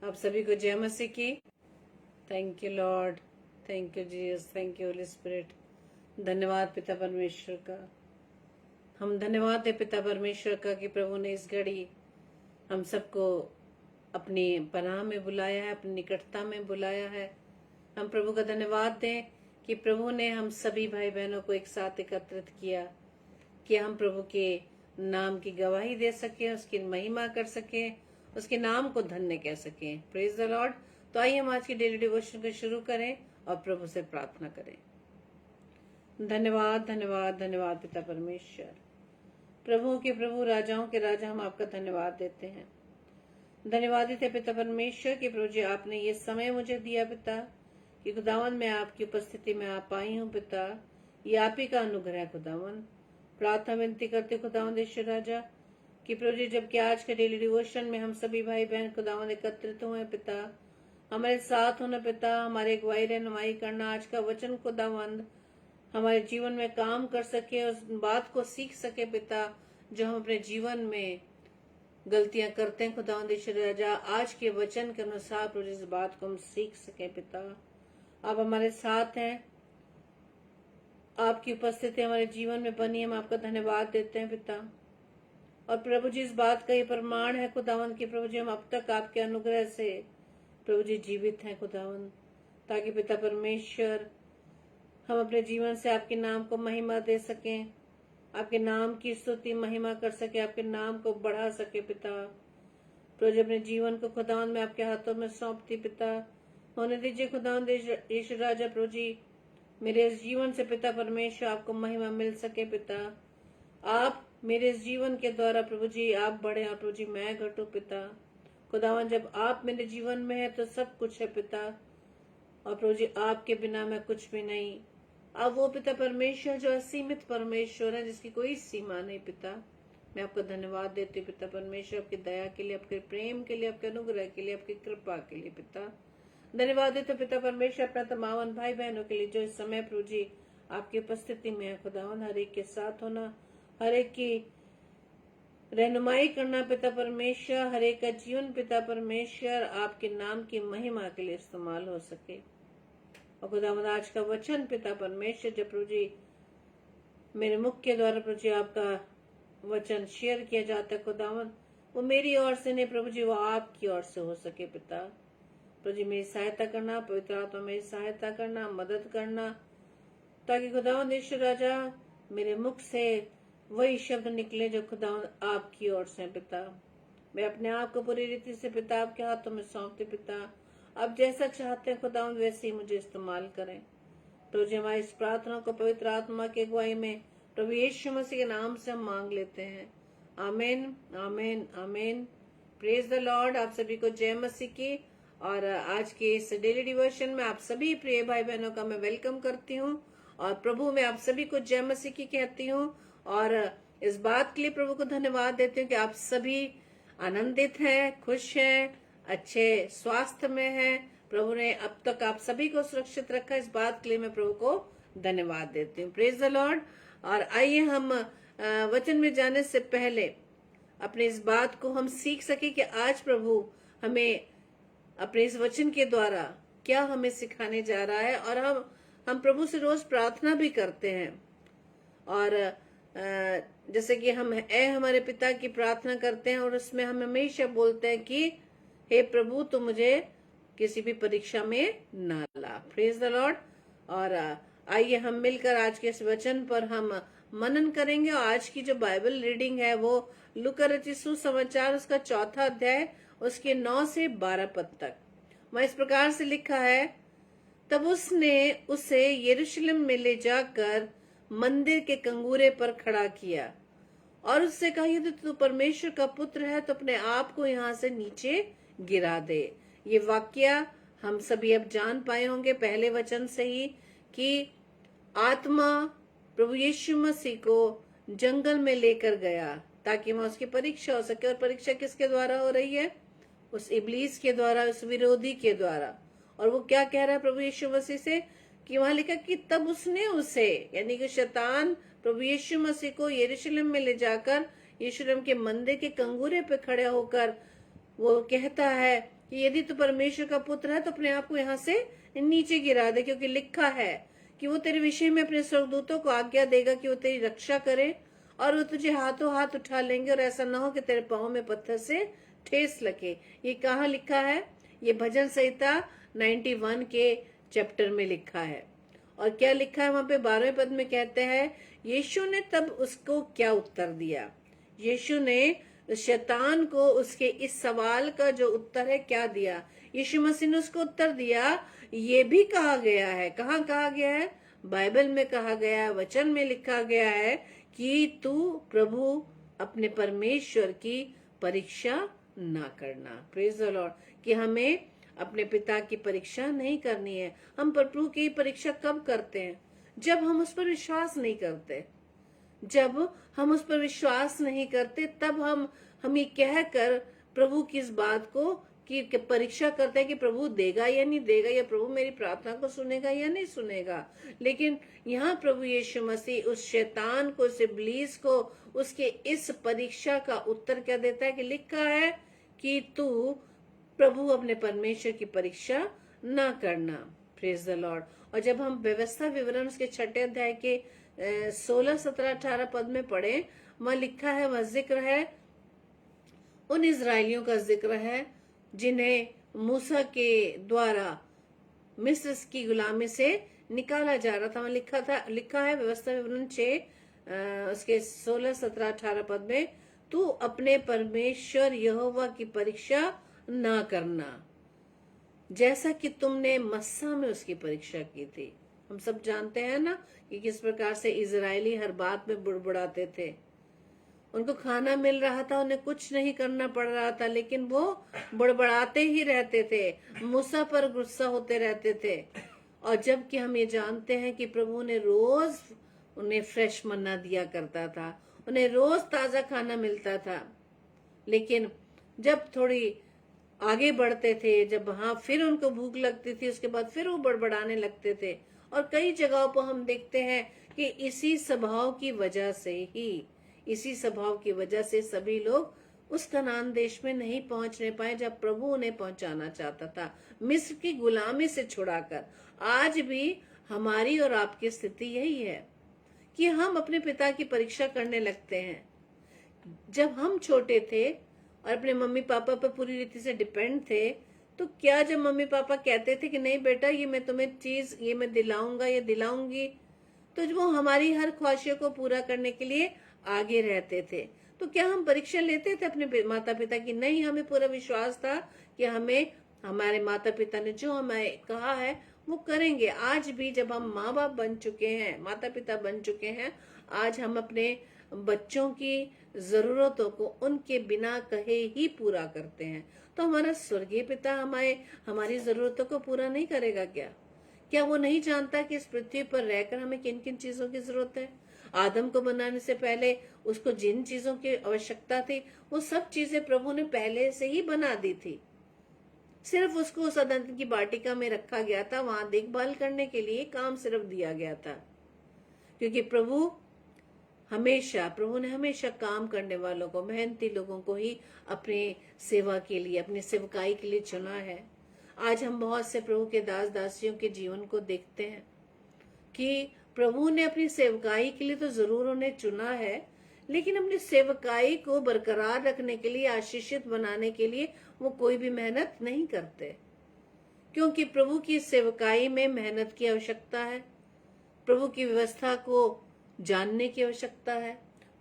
आप सभी को जय मसीह की। Thank you Lord, thank you Jesus, thank you Holi spirit. धन्यवाद पिता परमेश्वर का। हम धन्यवाद दे पिता परमेश्वर का कि प्रभु ने इस घड़ी हम सबको अपनी पनाह में बुलाया है, अपनी निकटता में बुलाया है। हम प्रभु का धन्यवाद दें कि प्रभु ने हम सभी भाई बहनों को एक साथ एकत्रित किया कि हम प्रभु के नाम की गवाही दे सके, उसकी महिमा कर सके, उसके नाम को धन्य कह सके। Praise the Lord. तो आइए हम आज की डेली डिवोशन को शुरू करें और प्रभु से प्रार्थना करें। धन्यवाद धन्यवाद धन्यवाद पिता परमेश्वर, प्रभु के प्रभु, राजाओं के राजा, हम आपका धन्यवाद देते हैं। धन्यवादित है पिता परमेश्वर कि प्रभु जी आपने ये समय मुझे दिया पिता, कि खुदावन मैं आपकी उपस्थिति में आ पाई हूँ पिता। ये आप ही का अनुग्रह है खुदावन। प्रार्थना विनती करते खुदावन ईश्वर राजा कि प्रभु जी जबकि आज के डेली डिवोशन में हम सभी भाई बहन खुदावन एकत्रित हुए पिता, हमारे साथ होना पिता, हमारे अगुवाई रहनुमाई करना, आज का वचन खुदावंद हमारे जीवन में काम कर सके, उस बात को सीख सके पिता जो हम अपने जीवन में गलतियां करते हैं खुदावंद ईश्वर राजा। आज के वचन के अनुसार प्रभु इस बात को हम सीख सके पिता। आप हमारे साथ हैं, आपकी उपस्थिति हमारे जीवन में बनी, हम आपका धन्यवाद देते हैं पिता। और प्रभु जी इस बात का ये प्रमाण है खुदावन कि प्रभु जी हम अब तक आपके अनुग्रह से प्रभु जी जीवित हैं खुदावन, ताकि पिता परमेश्वर हम अपने जीवन से आपके नाम को महिमा दे सकें, आपके नाम की स्तुति महिमा कर सके, आपके नाम को बढ़ा सके पिता। प्रभु जी अपने जीवन को खुदावन में आपके हाथों में सौंपती पिता। होने दीजिए खुदावन ईश्वर राजा प्रभु जी मेरे इस जीवन से पिता परमेश्वर आपको महिमा मिल सके पिता। आप मेरे इस जीवन के द्वारा प्रभु जी आप बढ़े और प्रभु जी मैं घटूं पिता। खुदावन जब आप मेरे जीवन में है तो सब कुछ है पिता, और प्रभु जी आपके बिना मैं कुछ भी नहीं। अब वो पिता परमेश्वर जो असीमित परमेश्वर है, जिसकी कोई सीमा नहीं पिता, मैं आपका धन्यवाद देती हूँ पिता परमेश्वर, आपकी दया के लिए, आपके प्रेम के लिए, आपके अनुग्रह के लिए, आपकी कृपा के लिए पिता। धन्यवाद देते पिता परमेश्वर अपना तमाम भाई बहनों के लिए जो इस समय प्रभु जी आपकी उपस्थिति में है खुदावन। हर एक के साथ होना, हर एक की रहनुमाई करना पिता परमेश्वर, हर एक का जीवन पिता परमेश्वर आपके नाम की महिमा के लिए इस्तेमाल हो सके। और खुदावन आज का वचन पिता परमेश्वर जब प्रभु जी मेरे मुख के द्वारा प्रभु जी आपका वचन शेयर किया जाता है खुदावन, वो मेरी ओर से नहीं प्रभु जी, वो आपकी ओर से हो सके पिता। प्रभु जी मेरी सहायता करना, पवित्र आत्मा मेरी सहायता करना, मदद करना, ताकि खुदावन ईश्वर राजा मेरे मुख से वही शब्द निकले जो खुदावन आपकी ओर से पिता। मैं अपने आप को पूरी रीति से पिता आपके हाथों में सौंपती पिता। आप जैसा चाहते हैं खुदावन वैसे ही मुझे इस्तेमाल करें। प्रभु जी हमारी इस प्रार्थना को पवित्र आत्मा की अगुवाई में प्रभु यीशु मसीह के नाम से हम मांग लेते हैं। आमीन आमीन आमीन। Praise the Lord. आप सभी को जय मसीह की। और आज के इस डेली डिवोशन में आप सभी प्रिय भाई बहनों का मैं वेलकम करती हूँ, और प्रभु में आप सभी को जय मसीह की कहती हूँ। और इस बात के लिए प्रभु को धन्यवाद देती हूँ कि आप सभी आनंदित हैं, खुश हैं, अच्छे स्वास्थ्य में हैं। प्रभु ने अब तक आप सभी को सुरक्षित रखा, इस बात के लिए मैं प्रभु को धन्यवाद देती हूँ। Praise the Lord. और आइए हम वचन में जाने से पहले अपने इस बात को हम सीख सके कि आज प्रभु हमें अपने इस वचन के द्वारा क्या हमें सिखाने जा रहा है। और हम प्रभु से रोज प्रार्थना भी करते हैं, और जैसे कि हम हमारे पिता की प्रार्थना करते हैं, और उसमें हम हमेशा बोलते हैं कि हे प्रभु तू मुझे किसी भी परीक्षा में ना ला। Praise the Lord. और आइए हम मिलकर आज के इस वचन पर हम मनन करेंगे। और आज की जो बाइबल रीडिंग है वो लूका रचित सुसमाचार उसका 4 अध्याय उसके 9 से 12 पद तक। वहाँ इस प्रकार से लिखा है, तब उसने उसे यरूशलेम में ले जाकर मंदिर के कंगूरे पर खड़ा किया और उससे कहा, यदि तू परमेश्वर का पुत्र है तो अपने आप को यहाँ से नीचे गिरा दे। ये वाक्य हम सभी अब जान पाए होंगे पहले वचन से ही, कि आत्मा प्रभु यीशु मसीह को जंगल में लेकर गया ताकि वहां उसकी परीक्षा हो सके। और परीक्षा किसके द्वारा हो रही है? उस इब्लीस के द्वारा, उस विरोधी के द्वारा। और वो क्या कह रहा है प्रभु यीशु मसीह से, कि वहां लिखा कि तब उसने उसे, यानी कि शैतान प्रभु यीशु मसीह को यरूशलेम में ले जाकर यरूशलेम के मंदिर के कंगूरे पे खड़े होकर वो कहता है कि यदि तू परमेश्वर का पुत्र है तो अपने आप को यहाँ से नीचे गिरा दे, क्योंकि लिखा है कि वो तेरे विषय में अपने स्वर्गदूतों को आज्ञा देगा कि वो तेरी रक्षा करे, और वो तुझे हाथों हाथ उठा लेंगे, और ऐसा ना हो कि तेरे पाँव में पत्थर से ठेस लगे। ये कहाँ लिखा है? ये भजन संहिता 91 के चैप्टर में लिखा है। और क्या लिखा है वहां पे 12वें पद में कहते हैं, यीशु ने तब उसको क्या उत्तर दिया? यीशु ने शैतान को उसके इस सवाल का जो उत्तर है क्या दिया? यीशु मसीह ने उसको उत्तर दिया, ये भी कहा गया है। कहाँ कहा गया है? बाइबल में कहा गया है, वचन में लिखा गया है कि तू प्रभु अपने परमेश्वर की परीक्षा ना करना। Praise the Lord. कि हमें अपने पिता की परीक्षा नहीं करनी है। हम प्रभु की परीक्षा कब करते हैं? जब हम उस पर विश्वास नहीं करते। जब हम उस पर विश्वास नहीं करते तब हम ये कहकर प्रभु की इस बात को की परीक्षा करते हैं कि प्रभु देगा या नहीं देगा, या प्रभु मेरी प्रार्थना को सुनेगा या नहीं सुनेगा। लेकिन यहाँ प्रभु यीशु मसीह उस शैतान को, उस इब्लीस को, उसके इस परीक्षा का उत्तर क्या देता है कि लिखा है कि तू प्रभु अपने परमेश्वर की परीक्षा ना करना। Praise the Lord. और जब हम व्यवस्था विवरण उसके 6 अध्याय के 16, 17, 18 पद में पढ़े, वहां लिखा है, वह जिक्र है, उन इजरायलियों का जिक्र है जिन्हें मूसा के द्वारा मिस्र की गुलामी से निकाला जा रहा था। वहां लिखा है व्यवस्था विवरण 6 उसके 16, 17, 18 पद में, तू अपने परमेश्वर यहोवा की परीक्षा ना करना, जैसा कि तुमने मस्सा में उसकी परीक्षा की थी। हम सब जानते हैं ना कि किस प्रकार से इजरायली हर बात में बुड़बुड़ाते थे। उनको खाना मिल रहा था, उन्हें कुछ नहीं करना पड़ रहा था, लेकिन वो बड़बड़ाते ही रहते थे, मूसा पर गुस्सा होते रहते थे। और जबकि हम ये जानते हैं कि प्रभु ने रोज उन्हें फ्रेश मन्ना दिया करता था, उन्हें रोज ताजा खाना मिलता था। लेकिन जब थोड़ी आगे बढ़ते थे, जब वहां फिर उनको भूख लगती थी, उसके बाद फिर वो बड़बड़ाने लगते थे। और कई जगहों पर हम देखते हैं कि इसी स्वभाव की वजह से सभी लोग उस कनान देश में नहीं पहुंचने पाए जब प्रभु उन्हें पहुंचाना चाहता था, मिस्र की गुलामी से छुड़ाकर। आज भी हमारी और आपकी स्थिति यही है कि हम अपने पिता की परीक्षा करने लगते हैं। जब हम छोटे थे और अपने मम्मी पापा पर पूरी रीति से डिपेंड थे, तो क्या जब मम्मी पापा कहते थे कि नहीं बेटा ये मैं तुम्हें चीज ये मैं दिलाऊंगा या दिलाऊंगी, तो वो हमारी हर ख्वाहिशों को पूरा करने के लिए आगे रहते थे। तो क्या हम परीक्षा लेते थे अपने माता पिता की? नहीं, हमें पूरा विश्वास था कि हमें हमारे माता पिता ने जो हमें कहा है वो करेंगे। आज भी जब हम माँ बाप बन चुके हैं, माता पिता बन चुके हैं, आज हम अपने बच्चों की जरूरतों को उनके बिना कहे ही पूरा करते हैं। तो हमारा स्वर्गीय पिता हमारी जरूरतों को पूरा नहीं करेगा क्या? क्या वो नहीं जानता कि इस पृथ्वी पर रहकर हमें किन किन चीजों की जरूरत है? आदम को बनाने से पहले उसको जिन चीजों की आवश्यकता थी वो सब चीजें प्रभु ने पहले से ही बना दी थी। सिर्फ उसको उस अदन की वाटिका में रखा गया था, वहां देखभाल करने के लिए काम सिर्फ दिया गया था। क्योंकि प्रभु ने हमेशा काम करने वालों को, मेहनती लोगों को ही अपने सेवा के लिए, अपनी सेवकाई के लिए चुना है। आज हम बहुत से प्रभु के दास दासियों के जीवन को देखते हैं कि प्रभु ने अपनी सेवकाई के लिए तो जरूर उन्हें चुना है, लेकिन अपनी सेवकाई को बरकरार रखने के लिए, आशीषित बनाने के लिए वो कोई भी मेहनत नहीं करते। क्योंकि प्रभु की सेवकाई में मेहनत की आवश्यकता है, प्रभु की व्यवस्था को जानने की आवश्यकता है,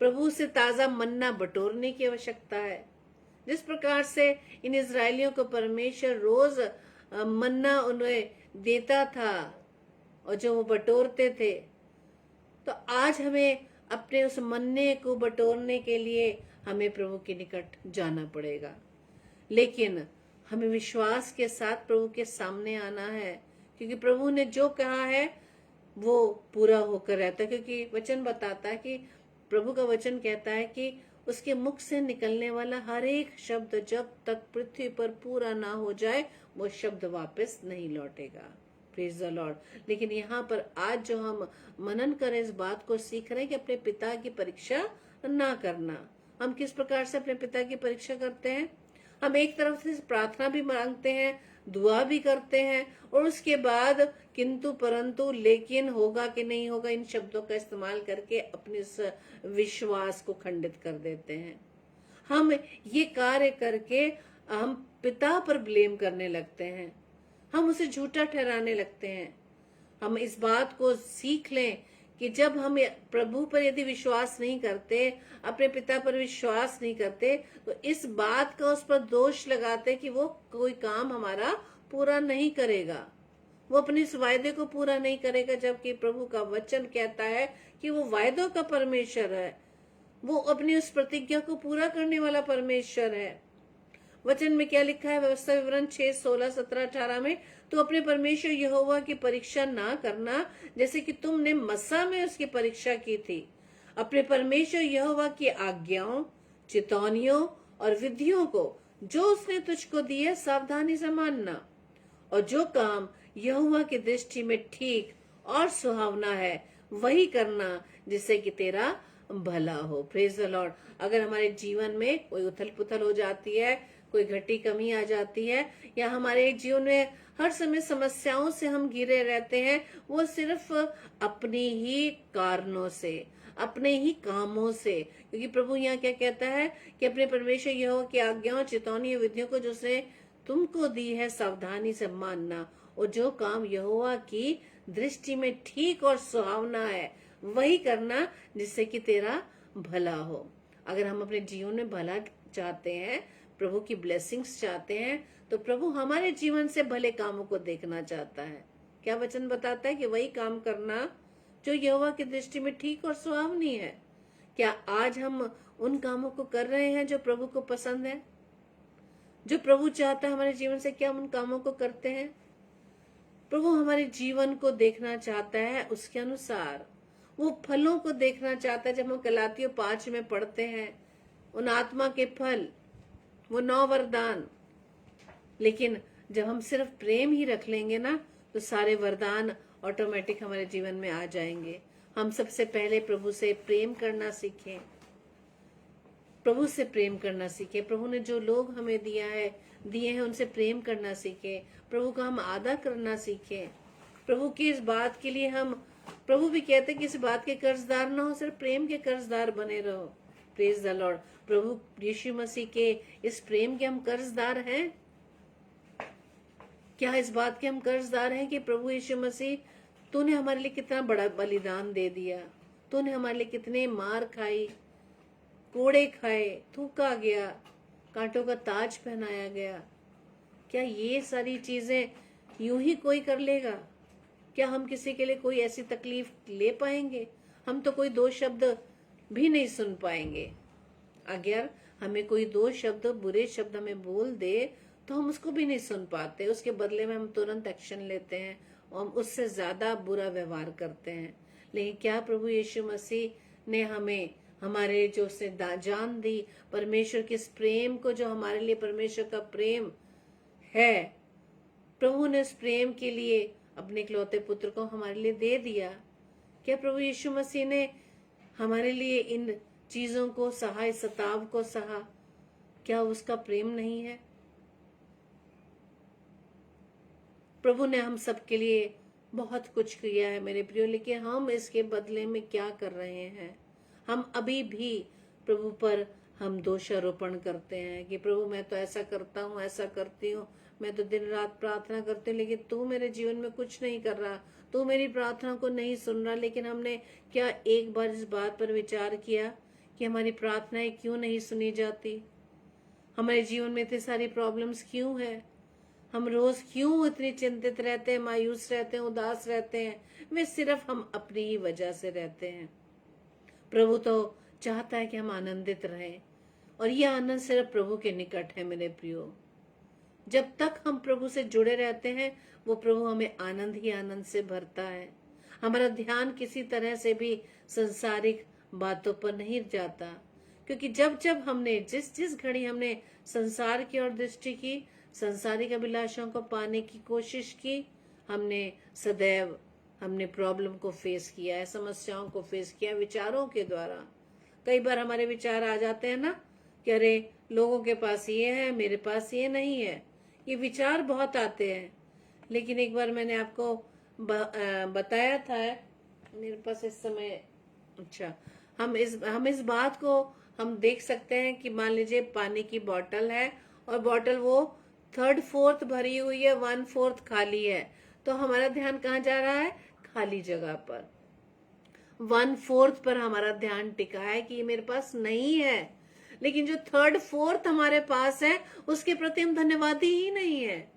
प्रभु से ताजा मन्ना बटोरने की आवश्यकता है। जिस प्रकार से इन इजरायलियों को परमेश्वर रोज मन्ना उन्हें देता था और जो वो बटोरते थे, तो आज हमें अपने उस मन्ने को बटोरने के लिए हमें प्रभु के निकट जाना पड़ेगा। लेकिन हमें विश्वास के साथ प्रभु के सामने आना है, क्योंकि प्रभु ने जो कहा है वो पूरा होकर रहता है। क्योंकि वचन बताता है कि प्रभु का वचन कहता है कि उसके मुख से निकलने वाला हर एक शब्द जब तक पृथ्वी पर पूरा ना हो जाए वो शब्द वापस नहीं लौटेगा। Praise the Lord. लेकिन यहाँ पर आज जो हम मनन करें, इस बात को सीख रहे हैं कि अपने पिता की परीक्षा ना करना। हम किस प्रकार से अपने पिता की परीक्षा करते हैं? हम एक तरफ से प्रार्थना भी मांगते हैं, दुआ भी करते हैं, और उसके बाद किंतु परंतु लेकिन होगा कि नहीं होगा इन शब्दों का इस्तेमाल करके अपने इस विश्वास को खंडित कर देते हैं। हम ये कार्य करके हम पिता पर ब्लेम करने लगते हैं, हम उसे झूठा ठहराने लगते हैं। हम इस बात को सीख लें कि जब हम प्रभु पर यदि विश्वास नहीं करते, अपने पिता पर विश्वास नहीं करते, तो इस बात का उस पर दोष लगाते कि वो कोई काम हमारा पूरा नहीं करेगा, वो अपने इस वायदे को पूरा नहीं करेगा, जबकि प्रभु का वचन कहता है कि वो वायदों का परमेश्वर है, वो अपनी उस प्रतिज्ञा को पूरा करने वाला परमेश्वर है। वचन में क्या लिखा है? व्यवस्था विवरण 6, 16, 17, 18 में, तो अपने परमेश्वर यहोवा की परीक्षा ना करना जैसे कि तुमने मस्सा में उसकी परीक्षा की थी। अपने परमेश्वर यहोवा की आज्ञाओं, चेतावनियों और विधियों को जो उसने तुझको दी है सावधानी से मानना, और जो काम यहोवा की दृष्टि में ठीक और सुहावना है वही करना, जिससे कि तेरा भला हो। Praise the Lord. अगर हमारे जीवन में कोई उथल पुथल हो जाती है, कोई घटी कमी आ जाती है, या हमारे जीवन में हर समय समस्याओं से हम घिरे रहते हैं, वो सिर्फ अपने ही कारणों से, अपने ही कामों से, क्योंकि प्रभु यहाँ क्या कहता है कि अपने परमेश्वर यहोवा की आज्ञाओं, चेतावनी, विधियों को जो उसने तुमको दी है सावधानी से मानना, और जो काम यहोवा की दृष्टि में ठीक और सुहावना है वही करना, जिससे कि तेरा भला हो। अगर हम अपने जीवन में भला चाहते हैं, प्रभु की ब्लेसिंग्स चाहते हैं, तो प्रभु हमारे जीवन से भले कामों को देखना चाहता है। क्या वचन बताता है कि वही काम करना जो यहोवा की दृष्टि में ठीक और सुहावनी है। क्या आज हम उन कामों को कर रहे हैं जो प्रभु को पसंद है, जो प्रभु चाहता है हमारे जीवन से? क्या हम उन कामों को करते हैं? प्रभु हमारे जीवन को देखना चाहता है उसके अनुसार, वो फलों को देखना चाहता है। जब हम गलातियों 5 में पढ़ते हैं उन आत्मा के फल, वो 9 वरदान, लेकिन जब हम सिर्फ प्रेम ही रख लेंगे ना, तो सारे वरदान ऑटोमेटिक हमारे जीवन में आ जाएंगे। हम सबसे पहले प्रभु से प्रेम करना सीखें, प्रभु से प्रेम करना सीखे। प्रभु ने जो लोग हमें दिए हैं उनसे प्रेम करना सीखे, प्रभु का हम आदर करना सीखे। प्रभु की इस बात के लिए हम, प्रभु भी कहते हैं कि इस बात के कर्जदार ना हो, सिर्फ प्रेम के कर्जदार बने रहो। Praise the lord. प्रभु यीशु मसीह के इस प्रेम के हम कर्जदार हैं। क्या इस बात के हम कर्जदार हैं कि प्रभु यीशु मसीह, तूने हमारे लिए कितना बड़ा बलिदान दे दिया, तूने हमारे लिए कितने मार खाई, कोड़े खाए, थूका गया, कांटों का ताज पहनाया गया। क्या ये सारी चीजें यूं ही कोई कर लेगा? क्या हम किसी के लिए कोई ऐसी तकलीफ ले पाएंगे? हम तो कोई 2 शब्द भी नहीं सुन पाएंगे। अगर हमें कोई 2 शब्द, बुरे शब्द हमें बोल दे, तो हम उसको भी नहीं सुन पाते। उसके बदले में हम तुरंत एक्शन लेते हैं और हम उससे ज्यादा बुरा व्यवहार करते हैं। लेकिन क्या प्रभु यीशु मसीह ने हमें, हमारे जो उसने जान दी, परमेश्वर के इस प्रेम को, जो हमारे लिए परमेश्वर का प्रेम है, प्रभु ने उस प्रेम के लिए अपने इकलौते पुत्र को हमारे लिए दे दिया। क्या प्रभु यीशु मसीह ने हमारे लिए इन चीजों को सहा, इस सताव को सहा? क्या उसका प्रेम नहीं है? प्रभु ने हम सबके लिए बहुत कुछ किया है मेरे प्रियो, लेकिन हम इसके बदले में क्या कर रहे हैं? हम अभी भी प्रभु पर हम दोषारोपण करते हैं कि प्रभु मैं तो ऐसा करता हूँ, ऐसा करती हूँ, मैं तो दिन रात प्रार्थना करती हूँ, लेकिन तू मेरे जीवन में कुछ नहीं कर रहा, तू मेरी प्रार्थना को नहीं सुन रहा। लेकिन हमने क्या एक बार इस बात पर विचार किया कि हमारी प्रार्थनाएं क्यों नहीं सुनी जाती? हमारे जीवन में इतनी सारी प्रॉब्लम्स क्यों है? हम रोज क्यों इतने चिंतित रहते हैं, मायूस रहते हैं, उदास रहते हैं? वे सिर्फ हम अपनी ही वजह से रहते हैं। प्रभु तो चाहता है कि हम आनंदित रहें, और यह आनंद सिर्फ प्रभु के निकट है मेरे प्रियो। जब तक हम प्रभु से जुड़े रहते हैं, वो प्रभु हमें आनंद ही आनंद से भरता है। हमारा ध्यान किसी तरह से भी संसारिक बातों पर नहीं जाता, क्योंकि जब जब हमने जिस घड़ी हमने संसार की ओर दृष्टि की, संसारिक अभिलाषाओं को पाने की कोशिश की, हमने सदैव प्रॉब्लम को फेस किया है, समस्याओं को फेस किया विचारों के द्वारा। कई बार हमारे विचार आ जाते हैं ना कि अरे लोगों के पास ये है, मेरे पास ये नहीं है। ये विचार बहुत आते हैं। लेकिन एक बार मैंने आपको बताया था, मेरे पास इस समय, अच्छा, हम इस बात को हम देख सकते हैं कि मान लीजिए पानी की बोतल है और बोतल वो 3/4 भरी हुई है, 1/4 खाली है, तो हमारा ध्यान कहाँ जा रहा है? खाली जगह पर। 1/4 पर हमारा ध्यान टिका है कि ये मेरे पास नहीं है। लेकिन जो 3/4 हमारे पास है उसके प्रति हम धन्यवादी ही नहीं है।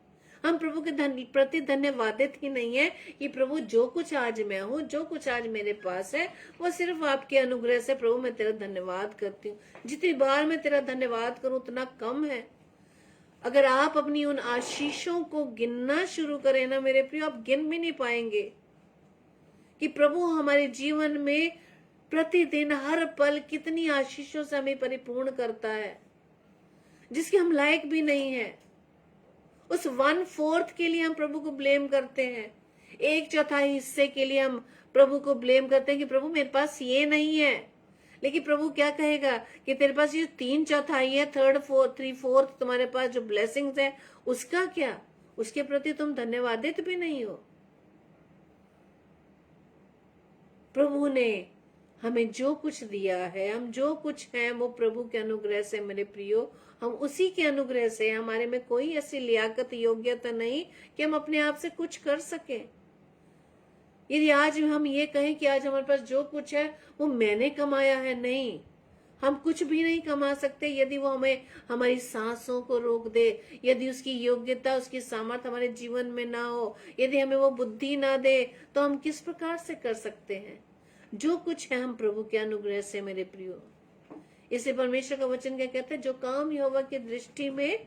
हम प्रभु के प्रति धन्यवादित ही नहीं है कि प्रभु जो कुछ आज मैं हूँ, जो कुछ आज मेरे पास है, वो सिर्फ आपके अनुग्रह से। प्रभु मैं तेरा धन्यवाद करती हूँ। जितनी बार मैं तेरा धन्यवाद करूँ उतना कम है। अगर आप अपनी उन आशीषों को गिनना शुरू करें ना मेरे प्रिय, आप गिन भी नहीं पाएंगे कि प्रभु हमारे जीवन में प्रतिदिन हर पल कितनी आशीषों से हमें परिपूर्ण करता है, जिसके हम लायक भी नहीं है। उस 1/4 के लिए हम प्रभु को ब्लेम करते हैं, 1/4 हिस्से के लिए हम प्रभु को ब्लेम करते हैं कि प्रभु मेरे पास ये नहीं है। लेकिन प्रभु क्या कहेगा कि तेरे पास ये 3/4 है, 3/4 तुम्हारे पास जो ब्लेसिंग्स है, उसका क्या? उसके प्रति तुम धन्यवादित भी नहीं हो। प्रभु ने हमें जो कुछ दिया है, हम जो कुछ हैं, वो प्रभु के अनुग्रह से मेरे प्रियो। हम उसी के अनुग्रह से, हमारे में कोई ऐसी लियाकत योग्यता नहीं कि हम अपने आप से कुछ कर सकें। यदि आज हम ये कहें कि आज हमारे पास जो कुछ है वो मैंने कमाया है, नहीं, हम कुछ भी नहीं कमा सकते। यदि वो हमें हमारी सांसों को रोक दे, यदि उसकी योग्यता, उसकी सामर्थ्य हमारे जीवन में ना हो, यदि हमें वो बुद्धि ना दे, तो हम किस प्रकार से कर सकते हैं? जो कुछ है हम प्रभु के अनुग्रह से मेरे प्रियो। इसे परमेश्वर का वचन क्या कहता है? जो काम यहोवा की दृष्टि में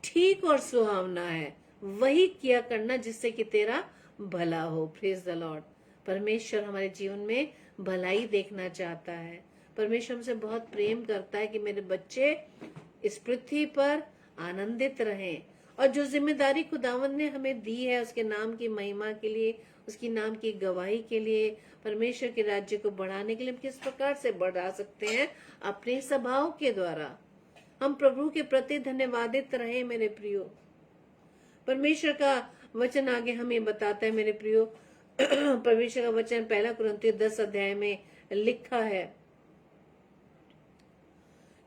ठीक और सुहावना है वही किया करना, जिससे कि तेरा भला हो। Praise the Lord. परमेश्वर हमारे जीवन में भलाई देखना चाहता है। परमेश्वर हमसे बहुत प्रेम करता है कि मेरे बच्चे इस पृथ्वी पर आनंदित रहें, और जो जिम्मेदारी खुदावंद ने हमें दी है उसके नाम की महिमा के लिए, उसकी नाम की गवाही के लिए, परमेश्वर के राज्य को बढ़ाने के लिए हम किस प्रकार से बढ़ा सकते हैं? अपने स्वभाव के द्वारा। हम प्रभु के प्रति धन्यवादित रहे मेरे प्रियो। परमेश्वर का वचन आगे हमें बताता है मेरे प्रियो। परमेश्वर का वचन 1 कुरिन्थियों 10 अध्याय में लिखा है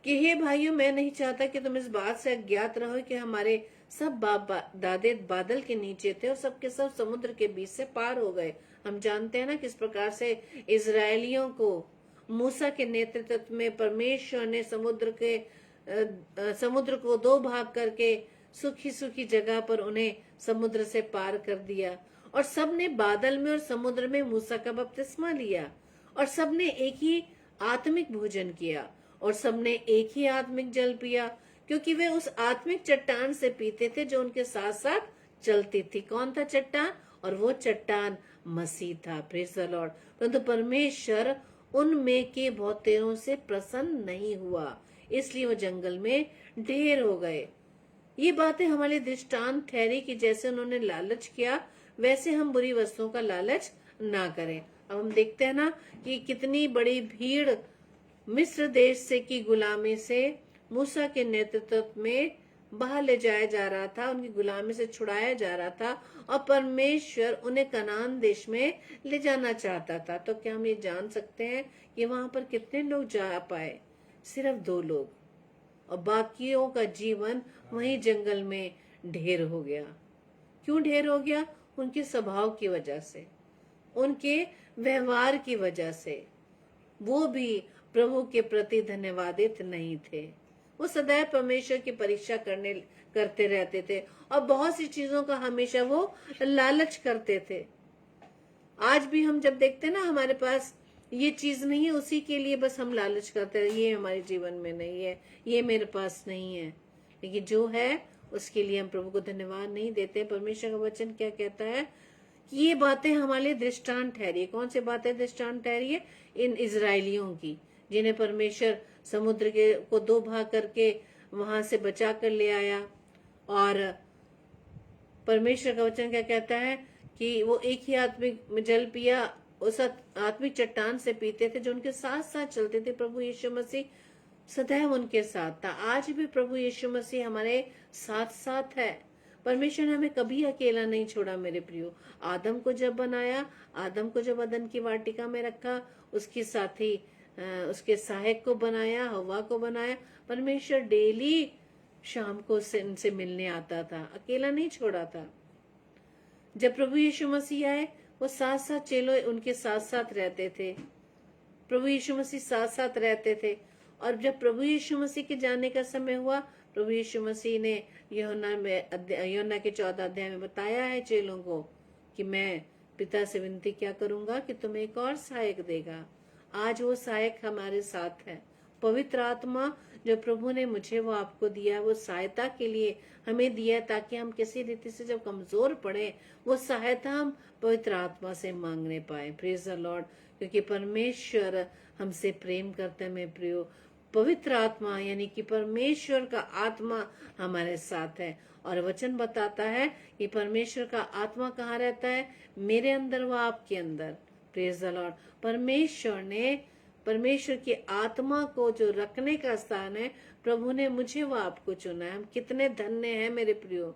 कि हे भाइयों, मैं नहीं चाहता कि तुम इस बात से अज्ञात रहो कि हमारे सब बाप दादे बादल के नीचे थे और सबके सब समुद्र के बीच से पार हो गए। हम जानते हैं ना किस प्रकार से इजरायलियों को मूसा के नेतृत्व में परमेश्वर ने समुद्र को 2 भाग करके सूखी सूखी जगह पर उन्हें समुद्र से पार कर दिया, और सबने बादल में और समुद्र में मूसा का बपतिस्मा लिया, और सबने एक ही आत्मिक भोजन किया, और सबने एक ही आत्मिक जल पिया, क्योंकि वे उस आत्मिक चट्टान से पीते थे जो उनके साथ साथ चलती थी। कौन था चट्टान? और वो चट्टान मसीह था। Praise the Lord. परंतु परमेश्वर उनमें के बहुतेरों से प्रसन्न नहीं हुआ, इसलिए वो जंगल में ढेर हो गए। ये बातें हमारे दृष्टांत ठहरी कि जैसे उन्होंने लालच किया वैसे हम बुरी वस्तुओं का लालच ना करें। अब हम देखते हैं ना कि कितनी बड़ी भीड़ मिस्र देश से की गुलामी से मूसा के नेतृत्व में बाहर ले जाया जा रहा था, उनकी गुलामी से छुड़ाया जा रहा था, और परमेश्वर उन्हें कनान देश में ले जाना चाहता था। तो क्या हम ये जान सकते हैं कि वहां पर कितने लोग जा पाए? सिर्फ 2 लोग, और बाकियों का जीवन वहीं जंगल में ढेर हो गया। क्यों ढेर हो गया? उनके स्वभाव की वजह से, उनके व्यवहार की वजह से। वो भी प्रभु के प्रति धन्यवादित नहीं थे। वो सदैव परमेश्वर की परीक्षा करते रहते थे, और बहुत सी चीजों का हमेशा वो लालच करते थे। आज भी हम जब देखते हैं ना हमारे पास ये चीज नहीं है, उसी के लिए बस हम लालच करते हैं, ये हमारे जीवन में नहीं है, ये मेरे पास नहीं है। लेकिन जो है उसके लिए हम प्रभु को धन्यवाद नहीं देते। परमेश्वर का वचन क्या कहता है कि ये बातें हमारे लिए दृष्टांत ठहरी। कौन सी बातें दृष्टांत ठहरी है? इन इजरायलियों की, जिन्हें परमेश्वर समुद्र के को 2 भाग करके वहां से बचा कर ले आया। और परमेश्वर का वचन क्या कहता है कि वो एक ही आत्मिक जल पिया, उस आत्मिक चट्टान से पीते थे जो उनके साथ साथ चलते थे। प्रभु यीशु मसीह सदैव उनके साथ था। आज भी प्रभु यीशु मसीह हमारे साथ साथ है। परमेश्वर ने हमें कभी अकेला नहीं छोड़ा मेरे प्रियो। आदम को जब बनाया, आदम को जब अदन की वाटिका में रखा, उसके साथी उसके सहायक को बनाया, हवा को बनाया, परमेश्वर डेली शाम को उनसे मिलने आता था, अकेला नहीं छोड़ा था। जब प्रभु यीशु मसीह आए, वो साथ साथ चेलों उनके साथ साथ रहते थे। प्रभु यीशु मसीह साथ साथ रहते थे। और जब प्रभु यीशु मसीह के जाने का समय हुआ, प्रभु यीशु मसीह ने यूहन्ना के 14 अध्याय में बताया है चेलों को कि मैं पिता से विनती क्या करूंगा कि तुम्हें एक और सहायक देगा। आज वो सहायक हमारे साथ है। पवित्र आत्मा जो प्रभु ने मुझे वो आपको दिया, वो सहायता के लिए हमें दिया, ताकि हम किसी रीति से जब कमजोर पड़े, वो सहायता हम पवित्र आत्मा से मांगने पाए। Praise the Lord. क्योंकि परमेश्वर हमसे प्रेम करते हैं मेरे प्रियो। पवित्र आत्मा यानी कि परमेश्वर का आत्मा हमारे साथ है। और वचन बताता है कि परमेश्वर का आत्मा कहाँ रहता है? मेरे अंदर व आपके अंदर। Praise the Lord. परमेश्वर की आत्मा को जो रखने का स्थान है, प्रभु ने मुझे व आपको चुना है। हम कितने धन्य हैं मेरे प्रियो।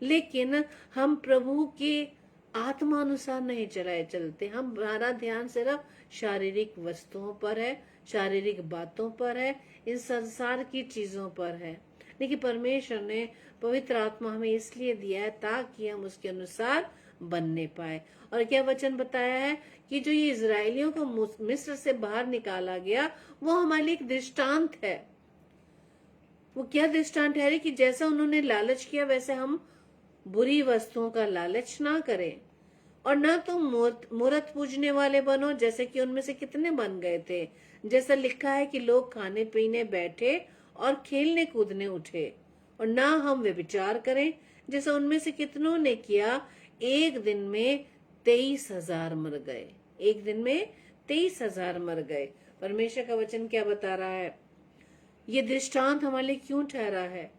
लेकिन हम प्रभु की आत्मा अनुसार नहीं चलते। हमारा ध्यान सिर्फ शारीरिक वस्तुओं पर है, शारीरिक बातों पर है, इन संसार की चीजों पर है। लेकिन परमेश्वर ने पवित्र आत्मा हमें इसलिए दिया है ताकि हम उसके अनुसार बनने पाए। और क्या वचन बताया है कि जो ये इजरायलियों को मिस्र से बाहर निकाला गया, वो हमारे लिए एक दृष्टांत है। वो क्या दृष्टांत है कि जैसा उन्होंने लालच किया, वैसे हम बुरी वस्तुओं का लालच ना करें। और ना तुम मूर्त पूजने वाले बनो, जैसे कि उनमें से कितने बन गए थे। जैसा लिखा है कि लोग खाने पीने बैठे और खेलने कूदने उठे। और ना हम व्यभिचार करें, जैसा उनमें से कितनों ने किया। एक दिन में 23,000 मर गए। एक दिन में 23,000 मर गए। परमेश्वर का वचन क्या बता रहा है? ये दृष्टांत हमारे लिए क्यों ठहरा है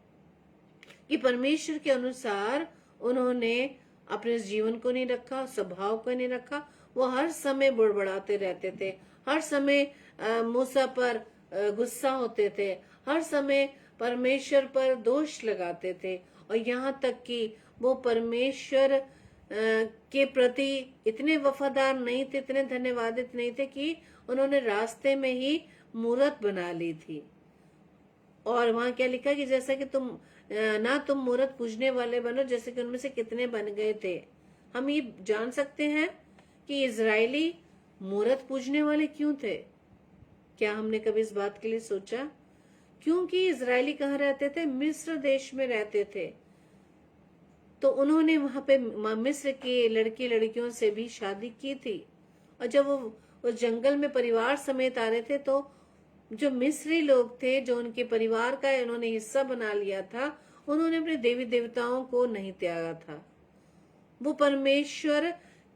कि परमेश्वर के अनुसार उन्होंने अपने जीवन को नहीं रखा, स्वभाव को नहीं रखा। वो हर समय बुड़बड़ाते रहते थे, हर समय मूसा पर गुस्सा होते थे, हर समय परमेश्वर पर दोष लगाते थे। और यहाँ तक कि वो परमेश्वर के प्रति इतने वफादार नहीं थे, इतने धन्यवादित नहीं थे कि उन्होंने रास्ते में ही मूर्त बना ली थी। और वहां क्या लिखा कि जैसा कि तुम मूर्त पूजने वाले बनो, जैसे कि उनमें से कितने बन गए थे। हम ये जान सकते हैं कि इजरायली मूर्त पूजने वाले क्यों थे। क्या हमने कभी इस बात के लिए सोचा? क्योंकि इजरायली कहाँ रहते थे? मिस्र देश में रहते थे। तो उन्होंने वहां पे मिस्र के लड़के लड़कियों से भी शादी की थी। और जब वो जंगल में परिवार समेत आ रहे थे, तो जो मिस्री लोग थे, जो उनके परिवार का उन्होंने हिस्सा बना लिया था, उन्होंने अपने देवी देवताओं को नहीं त्यागा था। वो परमेश्वर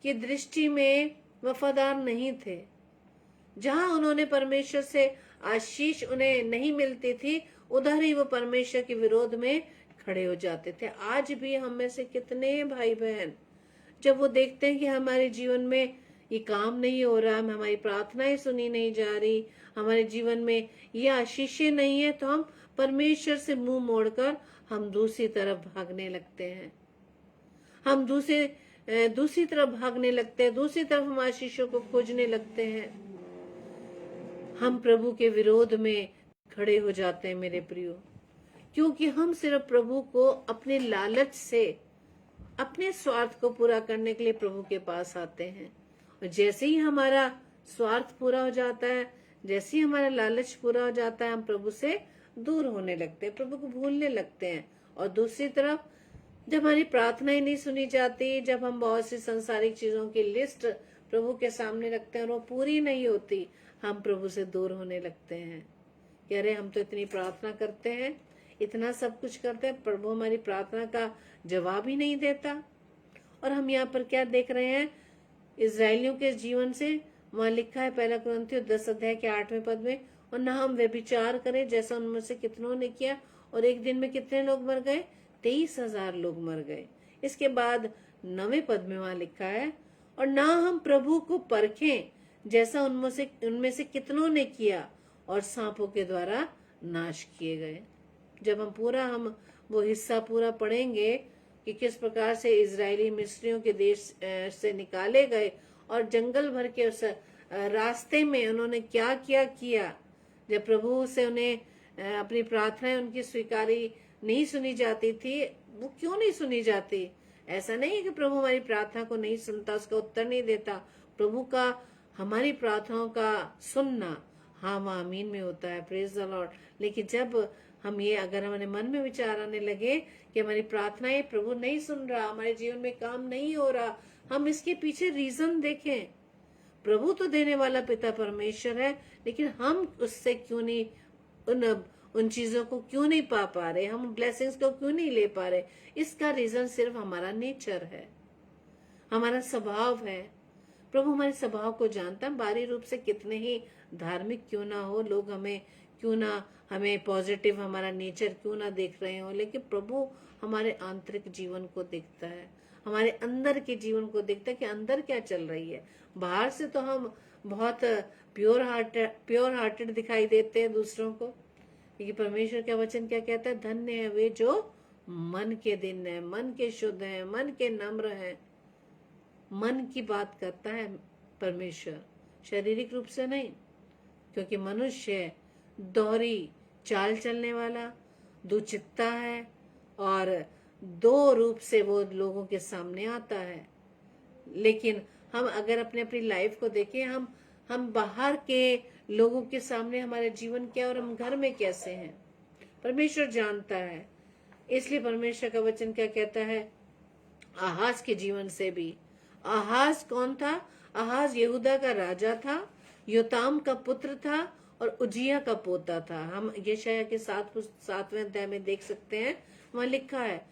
की दृष्टि में वफादार नहीं थे। जहां उन्होंने परमेश्वर से आशीष उन्हें नहीं मिलती थी, उधर ही वो परमेश्वर के विरोध में खड़े हो जाते थे। आज भी हम में से कितने भाई बहन, जब वो देखते हैं कि हमारे जीवन में ये काम नहीं हो रहा, हमारी प्रार्थनाएं सुनी नहीं जा रही, हमारे जीवन में ये आशीषें नहीं है, तो हम परमेश्वर से मुंह मोड़कर हम दूसरी तरफ भागने लगते हैं। हम दूसरी तरफ भागने लगते हैं, दूसरी तरफ हम आशीषों को खोजने लगते हैं। हम प्रभु के विरोध में खड़े हो जाते हैं मेरे प्रियो, क्योंकि हम सिर्फ प्रभु को अपने लालच से, अपने स्वार्थ को पूरा करने के लिए प्रभु के पास आते हैं। और जैसे ही हमारा स्वार्थ पूरा हो जाता है, जैसे ही हमारा लालच पूरा हो जाता है, हम प्रभु से दूर होने लगते हैं, प्रभु को भूलने लगते हैं। और दूसरी तरफ जब हमारी प्रार्थनाएं नहीं सुनी जाती, जब हम बहुत सी संसारिक चीजों की लिस्ट प्रभु के सामने रखते हैं और वो पूरी नहीं होती, हम प्रभु से दूर होने लगते हैं। कह रहे हम तो इतनी प्रार्थना करते हैं, इतना सब कुछ करते हैं, प्रभु हमारी प्रार्थना का जवाब ही नहीं देता। और हम यहाँ पर क्या देख रहे हैं इजरायलियों के जीवन से? वहां लिखा है 1 कुरिन्थियों 10 अध्याय के 8वें पद में, और न हम व्यभिचार करें जैसा उनमें से कितनों ने किया, और एक दिन में कितने लोग मर गए? 23,000 लोग मर गए। इसके बाद 9वें पद में वहां लिखा है, और ना हम प्रभु को परखें जैसा उनमें से कितनों ने किया और सांपों के द्वारा नाश किए गए। जब हम वो हिस्सा पूरा पढ़ेंगे कि किस प्रकार से इजरायली मिस्रियों के देश से निकाले गए और जंगल भर के उस रास्ते में उन्होंने क्या क्या किया, जब प्रभु से उन्हें अपनी प्रार्थनाएं उनकी स्वीकारी नहीं सुनी जाती थी। वो क्यों नहीं सुनी जाती? ऐसा नहीं है कि प्रभु हमारी प्रार्थना को नहीं सुनता, उसका उत्तर नहीं देता। प्रभु का हमारी प्रार्थनाओं का सुनना हाँ आमीन में होता है, प्रेज द लॉर्ड। लेकिन जब अगर हमारे मन में विचार आने लगे कि हमारी प्रार्थनाएं प्रभु नहीं सुन रहा, हमारे जीवन में काम नहीं हो रहा, हम इसके पीछे रीजन देखें। प्रभु तो देने वाला पिता परमेश्वर है, लेकिन हम उससे क्यों नहीं उन चीजों को क्यों नहीं पा रहे, हम ब्लेसिंग्स को क्यों नहीं ले पा रहे? इसका रीजन सिर्फ हमारा नेचर है, हमारा स्वभाव है। प्रभु हमारे स्वभाव को जानता है। बाहरी रूप से कितने ही धार्मिक क्यों ना हो, लोग हमें पॉजिटिव हमारा नेचर क्यों ना देख रहे हो, लेकिन प्रभु हमारे आंतरिक जीवन को देखता है, हमारे अंदर के जीवन को देखता है कि अंदर क्या चल रही है। बाहर से तो हम बहुत प्योर हार्टेड दिखाई देते हैं दूसरों को, क्योंकि परमेश्वर का वचन क्या कहता है? धन्य है वे जो मन के दिन है, मन के शुद्ध है, मन के नम्र है। मन की बात करता है परमेश्वर, शारीरिक रूप से नहीं, क्योंकि मनुष्य दोहरी चाल चलने वाला, दुचित्ता है और दो रूप से वो लोगों के सामने आता है। लेकिन हम अगर अपनी लाइफ को देखें, हम बाहर के लोगों के सामने हमारे जीवन क्या और हम घर में कैसे हैं, परमेश्वर जानता है। इसलिए परमेश्वर का वचन क्या कहता है? आहाज के जीवन से भी, आहाज कौन था? आहाज यहूदा का राजा था, योताम का पुत्र था और उजिया का पोता था। हम यशायाह के 7वें अध्याय में देख सकते हैं, वहां लिखा है,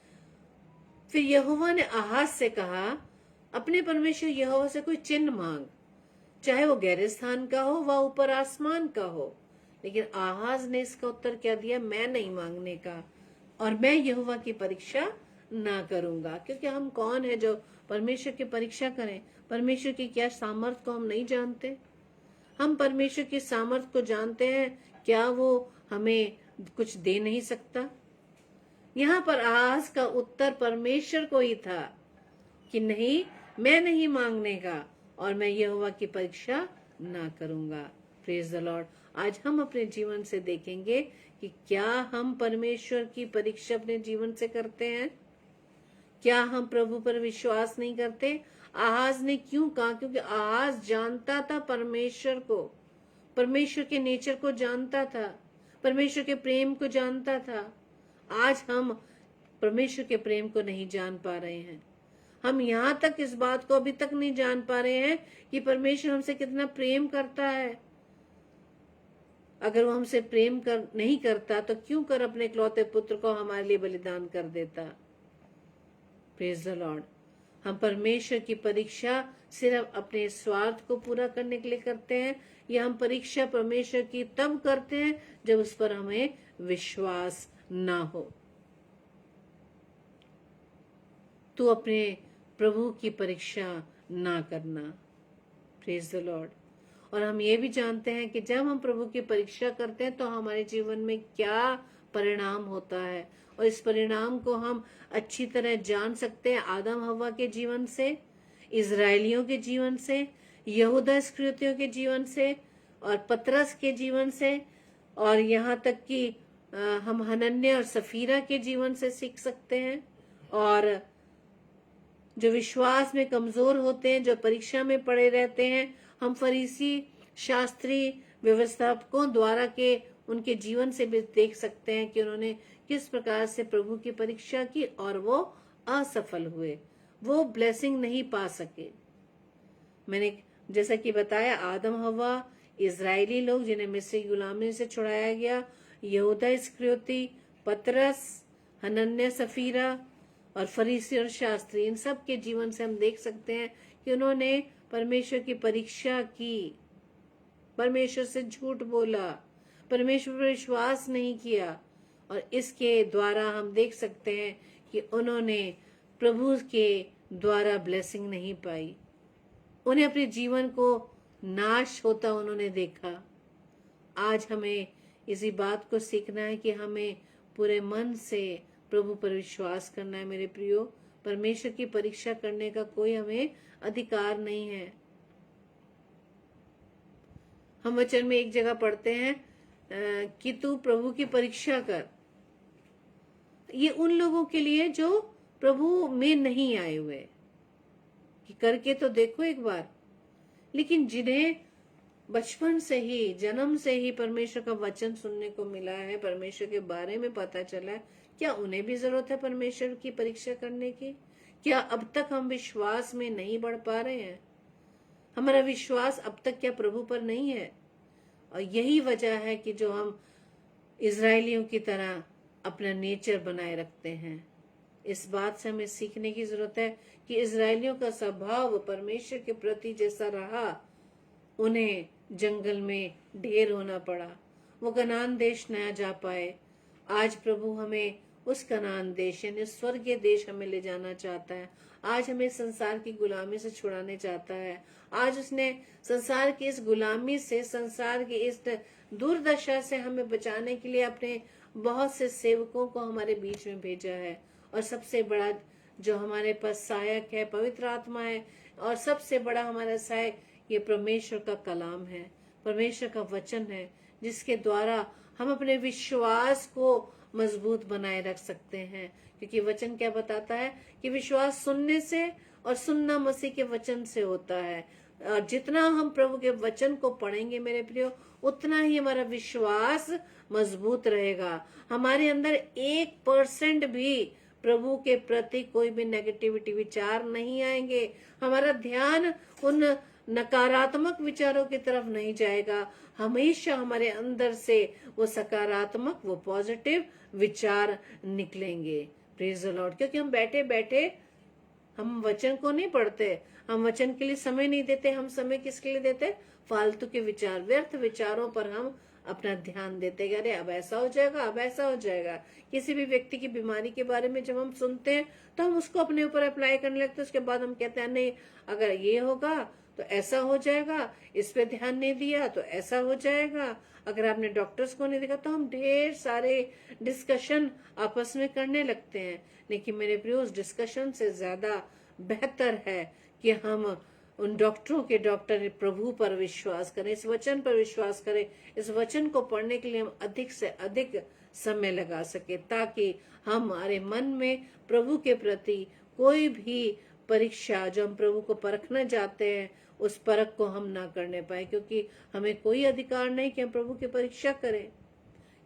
फिर यहोवा ने आहाज से कहा, अपने परमेश्वर यहोवा से कोई चिन्ह मांग, चाहे वो गहरे स्थान का हो व ऊपर आसमान का हो। लेकिन आहाज ने इसका उत्तर क्या दिया? मैं नहीं मांगने का, और मैं यहोवा की परीक्षा ना करूंगा। क्योंकि हम कौन है जो परमेश्वर की परीक्षा करें? परमेश्वर की क्या सामर्थ को हम नहीं जानते। हम परमेश्वर की सामर्थ को जानते हैं, क्या वो हमें कुछ दे नहीं सकता? यहाँ पर आहाज का उत्तर परमेश्वर को ही था कि नहीं, मैं नहीं मांगने का और मैं यहोवा की परीक्षा ना करूंगा। Praise the Lord. आज हम अपने जीवन से देखेंगे कि क्या हम परमेश्वर की परीक्षा अपने जीवन से करते हैं? क्या हम प्रभु पर विश्वास नहीं करते? आहाज ने क्यों कहा? क्योंकि आहाज जानता था परमेश्वर को, परमेश्वर के नेचर को जानता था, परमेश्वर के प्रेम को जानता था। आज हम परमेश्वर के प्रेम को नहीं जान पा रहे हैं। हम यहाँ तक इस बात को अभी तक नहीं जान पा रहे हैं कि परमेश्वर हमसे कितना प्रेम करता है। अगर वो हमसे प्रेम नहीं करता तो क्यों कर अपने इकलौते पुत्र को हमारे लिए बलिदान कर देता। Praise the Lord. हम परमेश्वर की परीक्षा सिर्फ अपने स्वार्थ को पूरा करने के लिए करते हैं, या हम परीक्षा परमेश्वर की तब करते हैं जब उस पर हमें विश्वास ना हो। तो अपने प्रभु की परीक्षा ना करना। Praise the Lord. और हम ये भी जानते हैं कि जब हम प्रभु की परीक्षा करते हैं तो हमारे जीवन में क्या परिणाम होता है, और इस परिणाम को हम अच्छी तरह जान सकते हैं आदम हव्वा के जीवन से, इजरायलियों के जीवन से, यहूदा इस्करियोतियों के जीवन से और पतरस के जीवन से, और यहाँ तक कि हम हनन्याह और सफीरा के जीवन से सीख सकते हैं। और जो विश्वास में कमजोर होते हैं, जो परीक्षा में पड़े रहते हैं, हम फरीसी शास्त्री व्यवस्थापकों द्वारा के उनके जीवन से भी देख सकते हैं कि उन्होंने किस प्रकार से प्रभु की परीक्षा की और वो असफल हुए, वो ब्लेसिंग नहीं पा सके। मैंने जैसा कि बताया, आदम हव्वा, इजरायली लोग जिन्हें मिस्री गुलामी से छुड़ाया गया, यहूदा इस्करियोती, पतरस, हनन्याह, सफीरा और फरीसी और शास्त्री, इन सब के जीवन से हम देख सकते हैं कि उन्होंने परमेश्वर की परीक्षा की, परमेश्वर से झूठ बोला, परमेश्वर पर विश्वास नहीं किया, और इसके द्वारा हम देख सकते हैं कि उन्होंने प्रभु के द्वारा ब्लेसिंग नहीं पाई। उन्हें अपने जीवन को नाश होता उन्होंने देखा। आज हमें इसी बात को सीखना है कि हमें पूरे मन से प्रभु पर विश्वास करना है। मेरे प्रियो, परमेश्वर की परीक्षा करने का कोई हमें अधिकार नहीं है। हम वचन में एक जगह पढ़ते हैं कि तू प्रभु की परीक्षा कर। ये उन लोगों के लिए जो प्रभु में नहीं आए हुए, कि करके तो देखो एक बार। लेकिन जिन्हें बचपन से ही, जन्म से ही परमेश्वर का वचन सुनने को मिला है, परमेश्वर के बारे में पता चला है, क्या उन्हें भी जरूरत है परमेश्वर की परीक्षा करने की? क्या अब तक हम विश्वास में नहीं बढ़ पा रहे हैं? हमारा विश्वास अब तक क्या प्रभु पर नहीं है? और यही वजह है कि जो हम इजरायलियों की तरह अपना नेचर बनाए रखते हैं। इस बात से हमें सीखने की जरूरत है कि इजरायलियों का स्वभाव परमेश्वर के प्रति जैसा रहा, उन्हें जंगल में ढेर होना पड़ा, वो कनान देश न जा पाए। आज प्रभु हमें उस कनान देश यानी स्वर्गीय देश हमें ले जाना चाहता है। आज हमें संसार की गुलामी से छुड़ाने चाहता है। आज उसने संसार की इस गुलामी से, संसार की इस दुर्दशा से हमें बचाने के लिए अपने बहुत से सेवकों को हमारे बीच में भेजा है। और सबसे बड़ा जो हमारे पास सहायक है पवित्र आत्मा है, और सबसे बड़ा हमारा सहायक ये परमेश्वर का कलाम है, परमेश्वर का वचन है, जिसके द्वारा हम अपने विश्वास को मजबूत बनाए रख सकते हैं। क्योंकि वचन क्या बताता है कि विश्वास सुनने से और सुनना मसीह के वचन से होता है। और जितना हम प्रभु के वचन को पढ़ेंगे मेरे प्रियो, उतना ही हमारा विश्वास मजबूत रहेगा। हमारे अंदर 1% भी प्रभु के प्रति कोई भी नेगेटिविटी विचार नहीं आएंगे। हमारा ध्यान उन नकारात्मक विचारों की तरफ नहीं जाएगा। हमेशा हमारे अंदर से वो सकारात्मक, वो पॉजिटिव विचार निकलेंगे। Praise the Lord. क्योंकि हम बैठे बैठे हम वचन को नहीं पढ़ते, हम वचन के लिए समय नहीं देते। हम समय किसके लिए देते? फालतू के विचार, व्यर्थ विचारों पर हम अपना ध्यान देते हैं। अरे अब ऐसा हो जाएगा, अब ऐसा हो जाएगा। किसी भी व्यक्ति की बीमारी के बारे में जब हम सुनते हैं तो हम उसको अपने ऊपर अप्लाई करने लगते हैं। उसके बाद हम कहते हैं नहीं, अगर ये होगा तो ऐसा हो जाएगा, इस पे ध्यान नहीं दिया तो ऐसा हो जाएगा। अगर आपने डॉक्टर्स को नहीं देखा तो हम ढेर सारे डिस्कशन आपस में करने लगते हैं। लेकिन मेरे प्रियो, उस डिस्कशन से ज्यादा बेहतर है कि हम उन डॉक्टरों के डॉक्टर प्रभु पर विश्वास करें, इस वचन पर विश्वास करें। इस वचन को पढ़ने के लिए हम अधिक से अधिक समय लगा सके, ताकि हमारे मन में प्रभु के प्रति कोई भी परीक्षा जो हम प्रभु को परखना चाहते हैं, उस परख को हम ना करने पाए। क्योंकि हमें कोई अधिकार नहीं कि हम प्रभु की परीक्षा करें,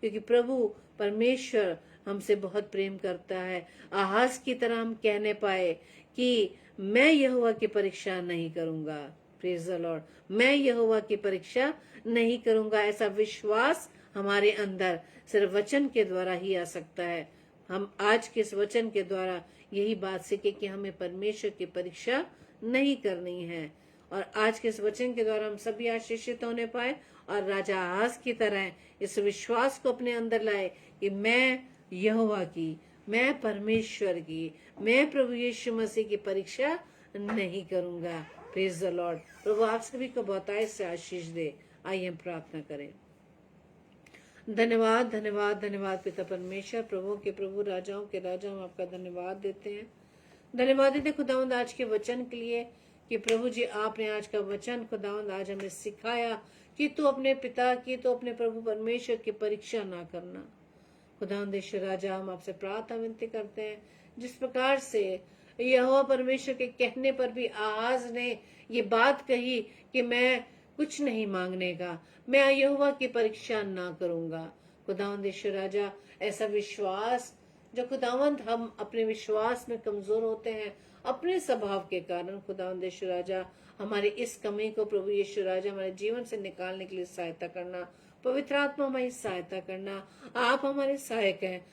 क्योंकि प्रभु परमेश्वर हमसे बहुत प्रेम करता है। आहाज की तरह हम कहने पाए कि मैं यहोवा की परीक्षा नहीं करूंगा। Praise the Lord. मैं यहोवा की परीक्षा नहीं करूंगा। ऐसा विश्वास हमारे अंदर सिर्फ वचन के द्वारा ही आ सकता है। हम आज के इस वचन के द्वारा यही बात सीखे कि हमें परमेश्वर की परीक्षा नहीं करनी है। और आज के इस वचन के द्वारा हम सभी आशीषित होने पाए और राजा आहाज की तरह इस विश्वास को अपने अंदर लाए कि मैं यहोवा की, मैं परमेश्वर की, मैं प्रभु यीशु मसीह की परीक्षा नहीं करूंगा। Praise the lord. प्रभु आप सभी को बहुतायत से आशीष दे। आइए हम प्रार्थना करें। धन्यवाद धन्यवाद धन्यवाद पिता परमेश्वर, प्रभु के प्रभु, राजाओं के राजा, हम आपका धन्यवाद देते हैं। धन्यवाद देते खुदावंद आज के वचन के लिए कि प्रभु जी आपने आज का वचन खुदावंद आज हमें सिखाया कि तू अपने पिता की, तो अपने प्रभु परमेश्वर की परीक्षा ना करना। खुदावंद ईश्वर राजा, हम आपसे प्रार्थना विनती करते हैं, जिस प्रकार से यहोवा परमेश्वर के कहने पर भी आहाज ने ये बात कही कि मैं कुछ नहीं मांगने का, मैं यहोवा की परीक्षा ना करूंगा। खुदावंद ईश्वर राजा, ऐसा विश्वास जो खुदावंद हम अपने विश्वास में कमजोर होते हैं अपने स्वभाव के कारण, खुदावंद ईश्वर राजा हमारी इस कमी को प्रभु यीशु राजा हमारे जीवन से निकालने के लिए सहायता करना। पवित्र आत्मा हमारी सहायता करना। आप हमारे सहायक हैं।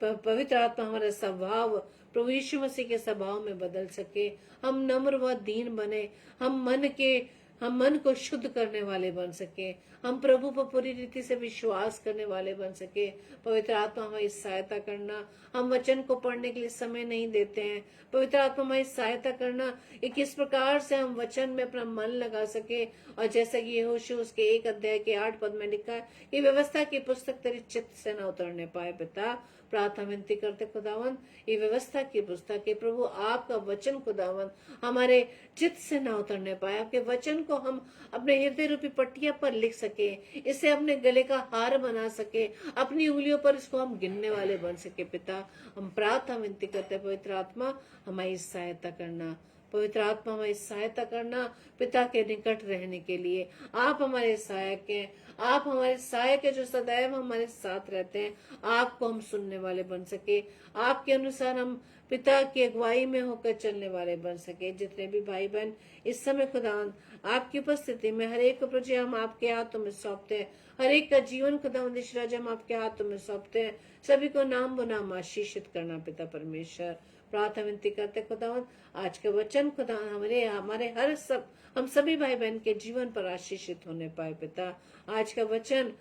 पवित्र आत्मा हमारा स्वभाव प्रभु यीशु मसीह के स्वभाव में बदल सके। हम नम्र व दीन बने। हम मन के हम मन को शुद्ध करने वाले बन सके, हम प्रभु पर पूरी रीति से विश्वास करने वाले बन सके। पवित्र आत्मा हमारी सहायता करना। हम वचन को पढ़ने के लिए समय नहीं देते हैं। पवित्र आत्मा हमारी सहायता करना कि किस प्रकार से हम वचन में अपना मन लगा सके। और जैसा कि यहोशू उसके 1 अध्याय के 8 पद में लिखा है कि व्यवस्था की पुस्तक तेरे चित्त से न उतरने पाए। पिता, प्रार्थना विनती करते खुदावन, ये व्यवस्था की पुस्तक है प्रभु, आपका वचन खुदावन हमारे चित्त से ना उतरने पाए। आपके वचन को हम अपने हृदय रूपी पट्टिया पर लिख सके, इसे अपने गले का हार बना सके, अपनी उंगलियों पर इसको हम गिनने वाले बन सके। पिता, हम प्रार्थना विनती करते हैं, पवित्र आत्मा हमारी सहायता करना। पवित्र आत्मा हमारी सहायता करना पिता के निकट रहने के लिए। आप हमारे सहायक हैं, आप हमारे सहायक है जो सदैव हमारे साथ रहते हैं। आपको हम सुनने वाले बन सके, आपके अनुसार हम पिता की अगुवाई में होकर चलने वाले बन सके। जितने भी भाई बहन इस समय खुदावंद आपकी उपस्थिति में, हर एक प्रभु जी हम आपके हाथों में सौंपते हैं। हर एक का जीवन खुदावंद ईश्वर जी हम आपके हाथों में सौंपते हैं। सभी को नाम बनाम आशीषित करना पिता परमेश्वर। प्रार्थना विनती करते खुदावंद आज के वचन खुदा हमारे हर सब हम सभी भाई बहन के जीवन पर आशीषित होने पाए। पिता, आज का वचन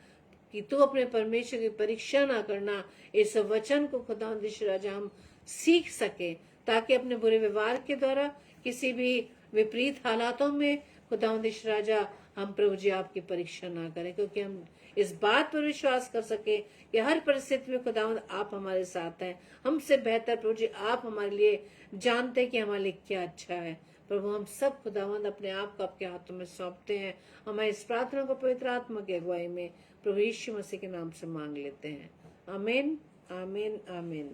कि तू अपने परमेश्वर की परीक्षा ना करना, इस वचन को खुदावंद ईश्वर राजा हम सीख सके, ताकि अपने बुरे व्यवहार के द्वारा किसी भी विपरीत हालातों में खुदावंद ईश्वर राजा हम प्रभु जी आपकी परीक्षा ना करें, क्योंकि हम इस बात पर विश्वास कर सके कि हर परिस्थिति में खुदावंद आप हमारे साथ हैं। हमसे बेहतर प्रभु जी आप हमारे लिए जानते हैं कि हमारे लिए क्या अच्छा है। प्रभु, हम सब खुदावंद अपने आप को आपके हाथों में सौंपते हैं। हमारी इस प्रार्थना को पवित्र आत्मा की अगुवाई में प्रभु यीशु मसीह के नाम से मांग लेते हैं। आमीन, आमीन, आमीन।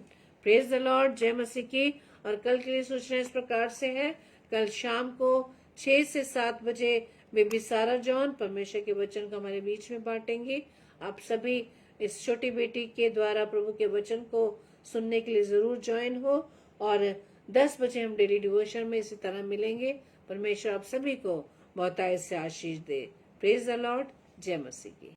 Praise the lord. जय मसीह की। और कल के लिए सूचना इस प्रकार से है, कल शाम को 6 से 7 बजे बेबी सारा जॉन परमेश्वर के वचन को हमारे बीच में बांटेंगे। आप सभी इस छोटी बेटी के द्वारा प्रभु के वचन को सुनने के लिए जरूर ज्वाइन हो। और 10 बजे हम डेली डिवोशन में इसी तरह मिलेंगे। परमेश्वर आप सभी को बहुतायत से आशीष दे। Praise the lord. जय मसीह की।